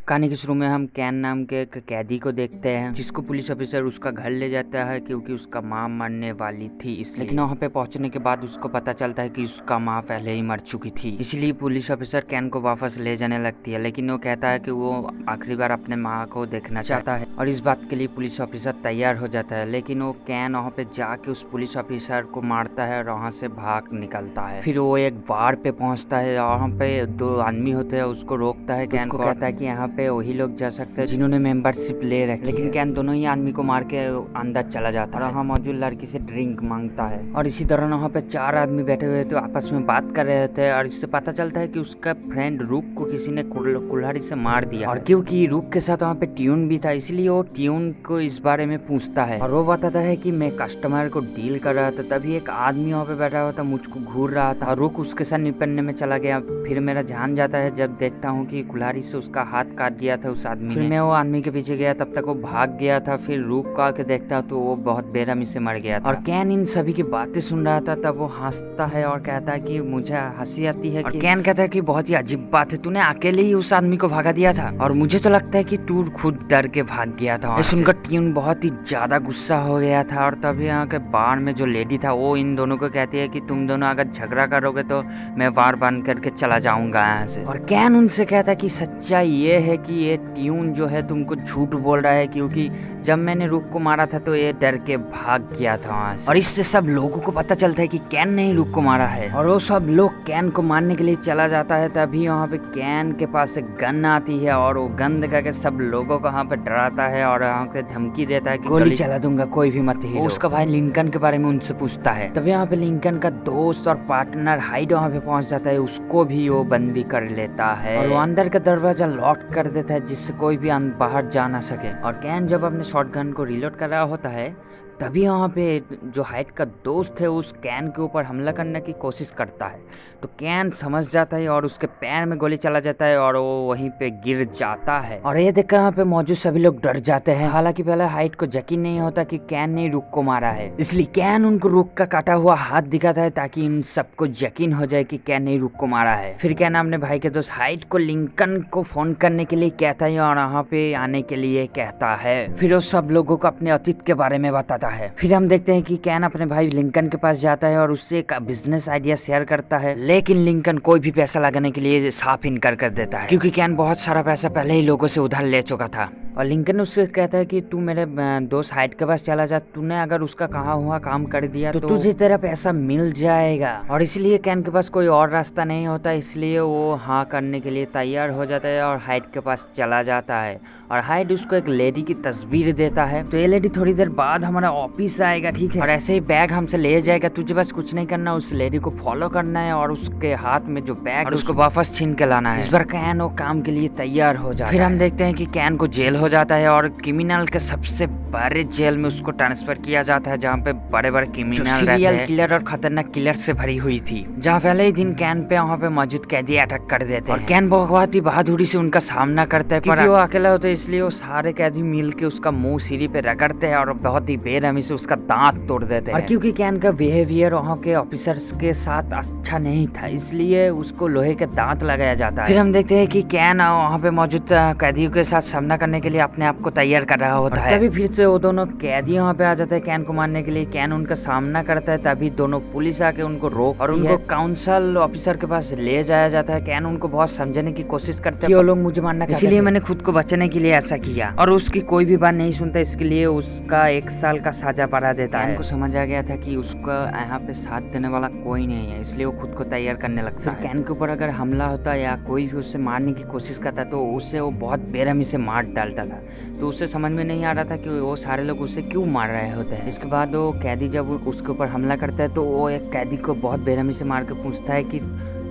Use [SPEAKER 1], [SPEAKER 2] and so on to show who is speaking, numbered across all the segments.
[SPEAKER 1] कहानी के शुरू में हम कैन नाम के एक कैदी को देखते हैं जिसको पुलिस ऑफिसर उसका घर ले जाता है क्योंकि उसका माँ मरने वाली थी इसलिए। लेकिन वहाँ पे पहुँचने के बाद उसको पता चलता है कि उसका माँ पहले ही मर चुकी थी, इसलिए पुलिस ऑफिसर कैन को वापस ले जाने लगती है। लेकिन वो कहता है कि वो आखिरी बार अपने माँ को देखना चाहता है और इस बात के लिए पुलिस ऑफिसर तैयार हो जाता है। लेकिन वो कैन वहाँ पे जाके उस पुलिस ऑफिसर को मारता है और वहाँ से भाग निकलता है। फिर वो एक बार पे पहुँचता है और वहाँ पे दो आदमी होते हैं, उसको रोकता है। कैन को कहता है कि यहाँ पे वही लोग जा सकते हैं जिन्होंने मेंबरशिप ले रखी है। लेकिन कैन दोनों ही आदमी को मार के अंदर चला जाता है और वहाँ मौजूद लड़की से ड्रिंक मांगता है। और इसी दौरान वहाँ पे चार आदमी बैठे हुए थे, आपस में बात कर रहे थे और इससे पता चलता है कि उसका फ्रेंड रूक को किसी ने कुल्हाड़ी से मार दिया। और क्योंकि रूक के साथ वहाँ पे ट्यून भी था, इसलिए वो ट्यून को इस बारे में पूछता है और वो बताता है कि मैं कस्टमर को डील कर रहा था, तभी एक आदमी वहाँ पे बैठा हुआ था, मुझको घूर रहा था और रूक उसके साथ निपटने में चला गया। फिर मेरा ध्यान जाता है जब देखता हूँ कि कुल्हाड़ी से उसका हाथ काट दिया था उस आदमी ने। फिर मैं वो आदमी के पीछे गया, तब तक वो भाग गया था। फिर रूक को आके देखता तो वो बहुत बेरहमी से मर गया था। और कैन इन सभी की बातें सुन रहा था, तब वो हंसता है और कहता है कि मुझे हंसी आती है। और कैन कहता है कि बहुत ही अजीब बात है, तूने अकेले ही उस आदमी को भगा दिया था और मुझे तो लगता है कि तू खुद डर के भाग गया था। सुनकर ट्यून बहुत ही ज्यादा गुस्सा हो गया था और तभी यहाँ के बार में जो लेडी था वो इन दोनों को कहती है कि तुम दोनों अगर झगड़ा करोगे तो मैं वार बंद करके चला जाऊंगा यहाँ से। और कैन उनसे कहता है कि सच्चाई ये है कि ये ट्यून जो है तुमको झूठ बोल रहा है, क्योंकि जब मैंने रूक को मारा था तो ये डर के भाग गया था वहाँ से। और इससे सब लोगों को पता चलता है कि कैन ने ही रूक को मारा है और वो सब लोग कैन को मारने के लिए चला जाता है। तभी वहाँ पे कैन के पास एक गन आती है और वो गन दिखा के सब लोगों को वहाँ पे डराता है और वहाँ पे धमकी देता है कि गोली चला दूंगा, कोई भी मत हिलो। उसका भाई लिंकन के बारे में उनसे पूछता है। तभी यहाँ पे लिंकन का दोस्त और पार्टनर हाइड वहाँ पे पहुँच जाता है, उसको भी वो बंदी कर लेता है और वो अंदर का दरवाजा लॉक कर देता है जिससे कोई भी बाहर जा ना सके। और कैन जब अपने शॉटगन को रिलोड कर रहा होता है तभी वहाँ पे जो हाइड का दोस्त है उस कैन के ऊपर हमला करने की कोशिश करता है, तो कैन समझ जाता है और उसके पैर में गोली चला जाता है और वो वहीं पे गिर जाता है। और ये देखकर वहाँ पे मौजूद सभी लोग डर जाते हैं। हालांकि पहले हाइड को यकीन नहीं होता कि कैन ने रूक को मारा है, इसलिए कैन उनको रूक का काटा हुआ हाथ दिखाता है ताकि इन सबको यकीन हो जाए कि कैन ने रूक को मारा है। फिर कैन अपने भाई के दोस्त हाइड को लिंकन को फोन करने के लिए कहता है और वहाँ पे आने के लिए कहता है। फिर वो सब लोगों को अपने अतीत के बारे में बताता है। फिर हम देखते हैं कि कैन अपने भाई लिंकन के पास जाता है और उससे एक बिजनेस आइडिया शेयर करता है, लेकिन लिंकन कोई भी पैसा लगाने के लिए साफ इनकार कर देता है क्योंकि कैन बहुत सारा पैसा पहले ही लोगों से उधार ले चुका था। और लिंकन उससे कहता है कि तू मेरे दोस्त हाइड के पास चला जा, तूने अगर उसका कहा हुआ काम कर दिया तो तुझे तेरा पैसा मिल जाएगा। और इसलिए कैन के पास कोई और रास्ता नहीं होता, इसलिए वो हाँ करने के लिए तैयार हो जाता है और हाइड के पास चला जाता है। और हाइड उसको एक लेडी की तस्वीर देता है, तो ये लेडी थोड़ी देर बाद हमारा ऑफिस आएगा, ठीक है, और ऐसे ही बैग हमसे ले जाएगा। तुझे बस कुछ नहीं करना, उस लेडी को फॉलो करना है और उसके हाथ में जो बैग और उसको वापस छीन के लाना है। इस बार कैन वो काम के लिए तैयार हो जाता है। फिर हम देखते हैं कि कैन को जेल हो जाता है और क्रिमिनल के सबसे बड़े जेल में उसको ट्रांसफर किया जाता है जहाँ पे बड़े बड़े क्रिमिनल सीरियल किलर और खतरनाक किलर से भरी हुई थी, जहाँ पहले ही दिन कैन पे वहाँ पे मौजूद कैदी अटैक कर देते हैं। और कैन बहुत ही बहादुरी से उनका सामना करता है, पर वो अकेला होता है इसलिए वो सारे कैदी मिल के उसका मुंह सीढ़ी पे रगड़ते हैं और बहुत ही बेरहमी से उसका दांत तोड़ देते हैं। और क्योंकि कैन का बिहेवियर वहाँ के ऑफिसर्स के साथ अच्छा नहीं था, इसलिए उसको लोहे के दांत लगाया जाता है। फिर हम देखते हैं कि कैन वहाँ पे मौजूद कैदियों के साथ सामना करने के लिए अपने आप को तैयार कर रहा होता है। तभी फिर से वो दोनों कैदी वहाँ पे आ जाते हैं कैन को मारने के लिए। कैन उनका सामना करता है, तभी दोनों पुलिस आके उनको रोक और उनको काउंसिल ऑफिसर के पास ले जाया जाता है। कैन उनको बहुत समझाने की कोशिश करते हैं, वो लोग मुझे मारना चाहते हैं, इसलिए मैंने खुद को बचाने के लिए ऐसा किया। और उसकी कोई भी बात नहीं सुनता, इसके लिए उसका 1 साल का सजा बढ़ा देता है। कैन को समझ आ गया था कि उसका यहाँ पे साथ देने वाला कोई नहीं है, इसलिए वो खुद को तैयार करने लगता है। कैन के ऊपर अगर हमला होता या कोई भी उससे मारने की कोशिश करता तो उससे वो बहुत बेरहमी से मार डालता था, तो उससे समझ में नहीं आ रहा था कि वो सारे लोग उसे क्यों मार रहे होते हैं। इसके बाद वो कैदी जब उसके ऊपर हमला करता है तो वो एक कैदी को बहुत बेरहमी से मार के पूछता है कि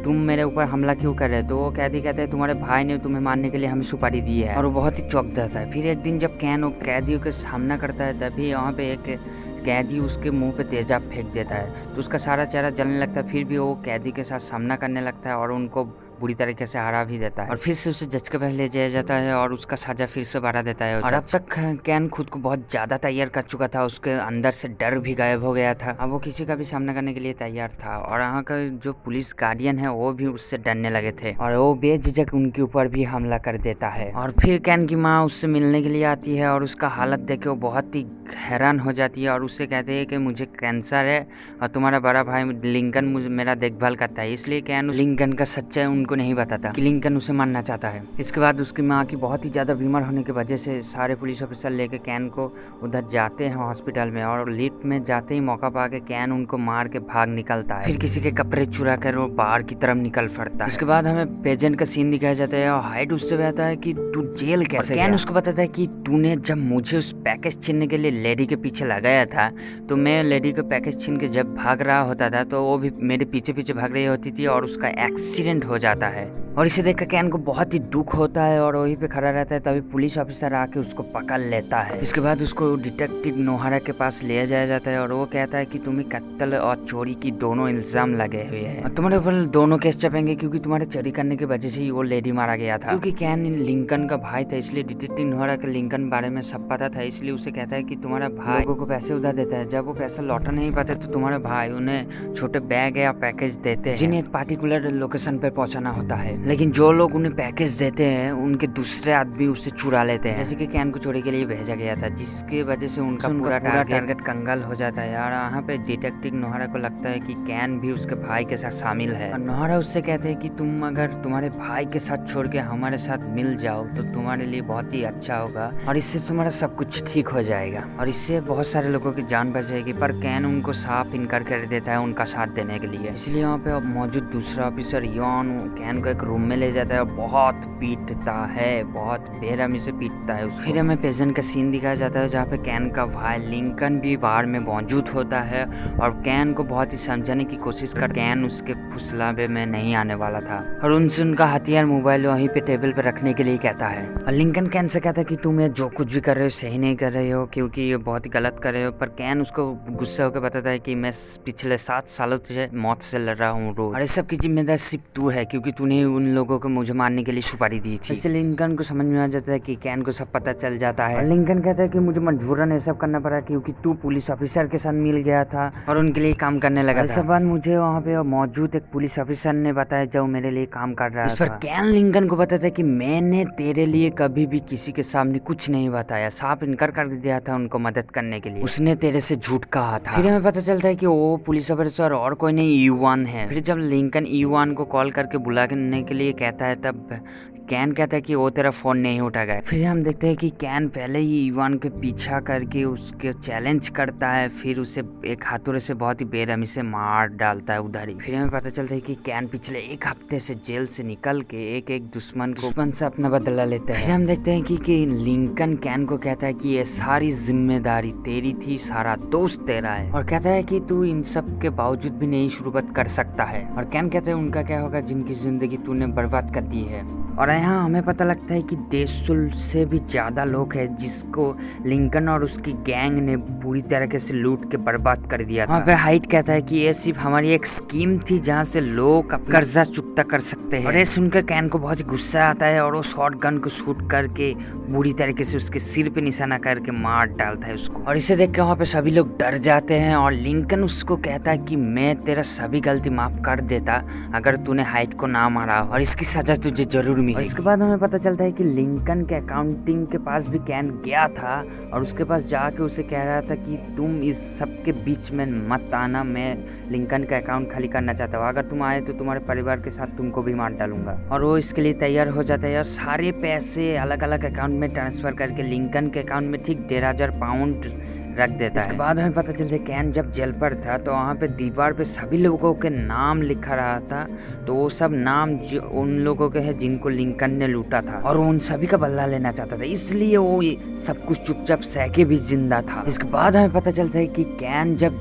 [SPEAKER 1] तुम मेरे ऊपर हमला क्यों कर रहे हो। तो वो कैदी कहते हैं तुम्हारे भाई ने तुम्हें मारने के लिए हमें सुपारी दी है, और वो बहुत ही चौंक जाता है। फिर एक दिन जब कैन वो कैदियों के सामना करता है तभी वहाँ पे एक कैदी उसके मुंह पे तेजाब फेंक देता है, तो उसका सारा चेहरा जलने लगता है। फिर भी वो कैदी के साथ सामना करने लगता है और उनको बुरी तरीके से हरा भी देता है और फिर से उसे जज के पास ले जाया जाता है और उसका साजा फिर से बढ़ा देता है। और अब तक कैन खुद को बहुत ज्यादा तैयार कर चुका था, उसके अंदर से डर भी गायब हो गया था। अब वो किसी का भी सामना करने के लिए तैयार था और यहाँ का जो पुलिस गार्डियन है वो भी उससे डरने लगे थे और वो बेझिझक उनके ऊपर भी हमला कर देता है। और फिर कैन की माँ उससे मिलने के लिए आती है और उसका हालत देख के वो बहुत ही हैरान हो जाती है और उससे कहते हैं कि मुझे कैंसर है और तुम्हारा बड़ा भाई लिंकन मुझे मेरा देखभाल करता है। इसलिए कैन लिंकन का सच्चाई उनको नहीं बताता कि लिंकन उसे मारना चाहता है। इसके बाद उसकी माँ की बहुत ही ज्यादा बीमार होने की वजह से सारे पुलिस ऑफिसर लेके कैन को उधर जाते हैं हॉस्पिटल में और लिफ्ट में जाते ही मौका पा के कैन उनको मार के भाग निकलता है। फिर किसी के कपड़े चुरा कर वो बाहर की तरफ निकल पड़ता है। उसके बाद हमें पेजेंट का सीन दिखाया जाता है और हाइड उससे कहता है कि तू जेल कैसे गया। कैन उसको बताता है कि तूने जब मुझे उस पैकेज छीनने के लिए लेडी के पीछे लगाया था तो मैं लेडी का पैकेज छीन के जब भाग रहा होता था तो वो भी मेरे पीछे पीछे भाग रही होती थी और उसका एक्सीडेंट हो जाता है। और इसे देखकर कैन को बहुत ही दुख होता है और वहीं पे खड़ा रहता है। तभी पुलिस ऑफिसर आके उसको पकड़ लेता है। इसके बाद उसको डिटेक्टिव नोहारा के पास ले जाया जाता है और वो कहता है कि तुम्हें कत्ल और चोरी की दोनों इल्जाम लगे हुए हैं और तुम्हारे ऊपर दोनों केस चपेंगे क्योंकि तुम्हारे चोरी करने की वजह से ही वो लेडी मारा गया था। क्योंकि कैन लिंकन का भाई था इसलिए डिटेक्टिव नोहारा के लिंकन बारे में सब पता था, इसलिए उसे कहता है कि तुम्हारा भाई लोगों को पैसे उधार देता है, जब वो पैसा लौटा नहीं पाते तो तुम्हारे भाई उन्हें छोटे बैग या पैकेज देते हैं जिन्हें एक पार्टिकुलर लोकेशन पे पहुंचाना होता है। लेकिन जो लोग उन्हें पैकेज देते हैं उनके दूसरे आदमी उससे चुरा लेते हैं। जैसे कि कैन को चोरी के लिए भेजा गया था जिसकी वजह से उनका पूरा टारगेट कंगाल हो जाता है। और यहाँ पे डिटेक्टिव नोहारा को लगता है कि कैन भी उसके भाई के साथ शामिल है और नोहारा उससे कहते हैं कि तुम अगर तुम्हारे भाई के साथ छोड़ के हमारे साथ मिल जाओ तो तुम्हारे लिए बहुत ही अच्छा होगा और इससे तुम्हारा सब कुछ ठीक हो जाएगा और इससे बहुत सारे लोगों की जान बच जाएगी। पर कैन उनको साफ इनकार कर देता है उनका साथ देने के लिए। इसलिए यहाँ पे अब मौजूद दूसरा ऑफिसर यॉन कैन को एक रूम में ले जाता है और बहुत पीटता है, बहुत बेरहमी से पीटता है उसको। फिर हमें पेजेंट का सीन दिखाया जाता है जहाँ पे कैन का भाई लिंकन भी बाहर में मौजूद होता है और कैन को बहुत ही समझाने की कोशिश कर कैन उसके फुसलावे में नहीं आने वाला था और उनसे उनका हथियार मोबाइल वहीं पे टेबल पे रखने के लिए कहता है। और लिंकन कैन से कहता है कि तुम ये जो कुछ भी कर रहे हो सही नहीं कर रहे हो क्योंकि ये बहुत ही गलत कर रहे हो। पर कैन उसको गुस्सा होकर बताता है कि मैं पिछले 7 सालों से मौत से लड़ रहा हूँ रोज और इस सब की जिम्मेदारी सिर्फ तू है क्योंकि तूने उन लोगों को मुझे मारने के लिए सुपारी दी थी। इसलिए लिंकन को समझ में आ जाता है कि कैन को सब पता चल जाता है और लिंकन कहता है कि मुझे मजबूरन ये सब करना पड़ा क्योंकि तू पुलिस ऑफिसर के साथ मिल गया था और उनके लिए काम करने लगा था। बात मुझे वहाँ पे मौजूद एक पुलिस ऑफिसर ने बताया जो मेरे लिए काम कर रहा था। इस पर कैन लिंकन को बताता है कि मैंने तेरे लिए कभी भी किसी के सामने कुछ नहीं बताया, साफ इनकार कर दिया था उनको मदद करने के लिए, उसने तेरे से झूठ कहा था। फिर हमें पता चलता है कि वो पुलिस ऑफिसर और कोई नहीं ईवान है। फिर जब लिंकन ईवान को कॉल करके बुलाने के लिए कहता है तब कैन कहता है कि वो तेरा फोन नहीं उठाएगा। फिर हम देखते हैं कि कैन पहले ही इवान के पीछा करके उसके चैलेंज करता है, फिर उसे एक हाथोड़े से बहुत ही बेरहमी से मार डालता है उधर ही। फिर हमें पता चलता है कि कैन पिछले 1 हफ्ते से जेल से निकल के एक दुश्मन से अपना बदला लेता है। फिर हम देखते हैं कि लिंकन कैन को कहता है कि ये सारी जिम्मेदारी तेरी थी, सारा दोस्त तेरा है और कहता है कि तू इन सब के बावजूद भी नई शुरुआत कर सकता है। और कैन कहता है उनका क्या होगा जिनकी जिंदगी तूने बर्बाद कर दी है। और यहाँ हमें पता लगता है कि 150 से भी ज्यादा लोग हैं जिसको लिंकन और उसकी गैंग ने पूरी तरीके से लूट के बर्बाद कर दिया था। वहाँ पे हाइट कहता है कि ये सिर्फ हमारी एक स्कीम थी जहाँ से लोग कर्जा चुकता कर सकते हैं। और ये सुनकर कैन को बहुत ही गुस्सा आता है और वो शॉटगन को शूट करके बुरी तरीके से उसके सिर पे निशाना करके मार डालता है उसको। और इसे देख के वहाँ पे सभी लोग डर जाते हैं और लिंकन उसको कहता है कि मैं तेरा सभी गलती माफ कर देता अगर तूने हाइट को ना मारा और इसकी सजा तुझे जरूर मिली। और इसके बाद हमें पता चलता है कि लिंकन के अकाउंटिंग के पास भी कैन गया था और उसके पास जाके उसे कह रहा था कि तुम इस सब के बीच में मत आना, मैं लिंकन का अकाउंट खाली करना चाहता हूँ, अगर तुम आए तो तुम्हारे परिवार के साथ तुमको भी मार डालूंगा। और वो इसके लिए तैयार हो जाता है और सारे पैसे अलग अलग अकाउंट में ट्रांसफर करके लिंकन के अकाउंट में ठीक 1,500 पाउंड रख देता है। इसके बाद हमें पता चलता है कैन जब जेल पर था तो वहाँ पे दीवार पे सभी लोगों के नाम लिखा रहा था, तो वो सब नाम उन लोगों के हैं जिनको लिंकन ने लूटा था और उन सभी का बदला लेना चाहता था, इसलिए वो सब कुछ चुपचाप सहके भी जिंदा था। इसके बाद हमें पता चलता है कि कैन जब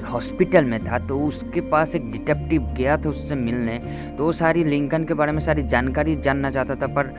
[SPEAKER 1] हॉस्पिटल में था तो उसके पास एक डिटेक्टिव गया था उससे मिलने, तो वो सारी लिंकन के बारे में सारी जानकारी जानना चाहता था। पर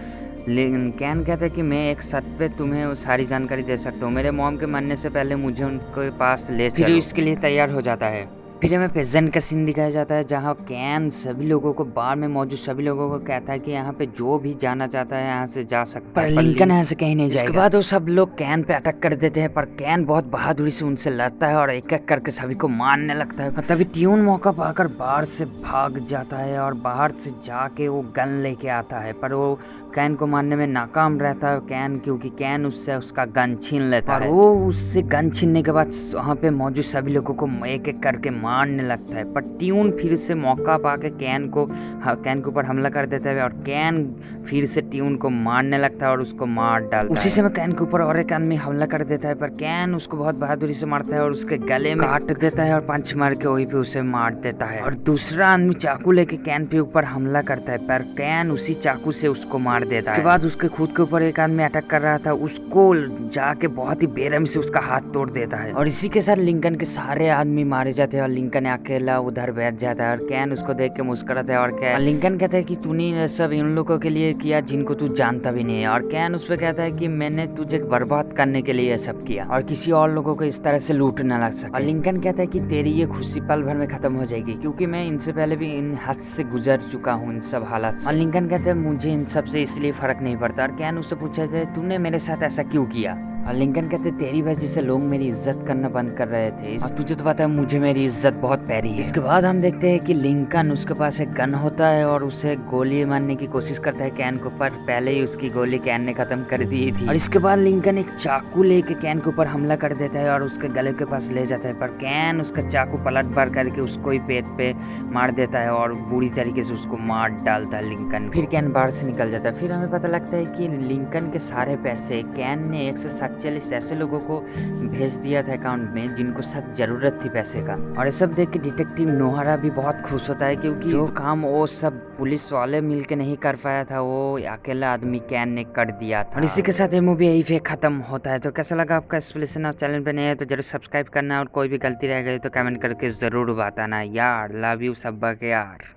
[SPEAKER 1] कैन कहता है कि मैं एक शर्त पे तुम्हें वो सारी जानकारी दे सकता हूँ, मेरे मॉम के मरने से पहले मुझे उनके पास ले चलो। फिर इसके लिए तैयार हो जाता है। फिर हमें पेजेंट का सीन दिखाया जाता है जहाँ कैन सभी लोगों को, बार में मौजूद सभी लोगों को कहता है कि यहाँ पे जो भी जाना चाहता है यहाँ से जा सकता है, पर लिंकन यहाँ से कहीं नहीं जाएगा। इसके बाद वो सब लोग कैन पे अटैक कर देते हैं, पर कैन बहुत बहादुरी से उनसे लड़ता है और एक एक करके सभी को मारने लगता है। तभी ट्यून मौका पाकर बाहर से भाग जाता है और बाहर से जाके वो गन लेके आता है, पर वो कैन को मारने में नाकाम रहता है कैन, क्योंकि कैन उससे उसका गन छीन लेता है। वो उससे गन छीनने के बाद वहाँ पे मौजूद सभी लोगों को एक एक करके मारने लगता है, पर ट्यून फिर से मौका पाके कैन के ऊपर हमला कर देता है और कैन फिर से ट्यून को मारने लगता है और उसको मार डालता है। उसी समय कैन के ऊपर और एक आदमी हमला कर देता है, पर कैन उसको बहुत बहादुरी से मारता है और उसके गले में काट देता है और पंच मार के वहीं पे उसे मार देता है। और दूसरा आदमी चाकू लेके कैन के ऊपर हमला करता है, पर कैन उसी चाकू से उसको मार देता है। उसके बाद उसके खुद के ऊपर एक आदमी अटैक कर रहा था, उसको जाके बहुत ही बेरहमी से उसका हाथ तोड़ देता है और इसी के साथ लिंकन के सारे आदमी मारे जाते हैं और लिंकन अकेला उधर बैठ जाता है और कैन उसको देख के मुस्कुराता है और लिंकन कहता है कि तूने सब इन लोगों के लिए किया जिनको तू जानता भी नहीं है, और कैन उस पर कहता है कि मैंने तुझे बर्बाद करने के लिए सब किया और किसी और लोगों को इस तरह से लूट न लग सके। और लिंकन कहता है कि तेरी ये खुशी पल भर में खत्म हो जाएगी, क्योंकि मैं इनसे पहले भी इन हद से गुजर चुका हूँ इन सब हालात से। और लिंकन कहते हैं मुझे इन सब से इसलिए फर्क नहीं पड़ता। और कैन उससे पूछा जाए तूने मेरे साथ ऐसा क्यों किया, और लिंकन कहते तेरी वजह से लोग मेरी इज्जत करना बंद कर रहे थे और तुझे तो पता है मुझे मेरी इज्जत बहुत प्यारी है। इसके बाद हम देखते हैं कि लिंकन उसके पास एक गन होता है और उसे गोली मारने की कोशिश करता है कैन के ऊपर, पहले ही उसकी गोली कैन ने खत्म कर दी थी। और इसके बाद लिंकन एक चाकू लेके कैन के ऊपर हमला कर देता है और उसके गले के पास ले जाता है, पर कैन उसका चाकू पलट बार करके उसको ही पेट पे मार देता है और बुरी तरीके से उसको मार डालता है लिंकन। फिर कैन बाहर से निकल जाता है। फिर हमें पता लगता है कि लिंकन के सारे पैसे कैन ने 147 ऐसे लोगों को भेज दिया था अकाउंट में जिनको सख्त जरूरत थी पैसे का। और ये सब देख के डिटेक्टिव नोहरा भी बहुत खुश होता है, क्योंकि जो काम वो सब पुलिस वाले मिलके नहीं कर पाया था वो अकेला आदमी कैन ने कर दिया था। और इसी के साथ ये मूवी यही पे खत्म होता है। तो कैसा लगा आपका एक्सप्लेनेशन? आप चैनल पे नए हैं तो जरूर सब्सक्राइब करना और कोई भी गलती रह गई तो कमेंट करके जरूर बताना यार। लव यू सब के यार।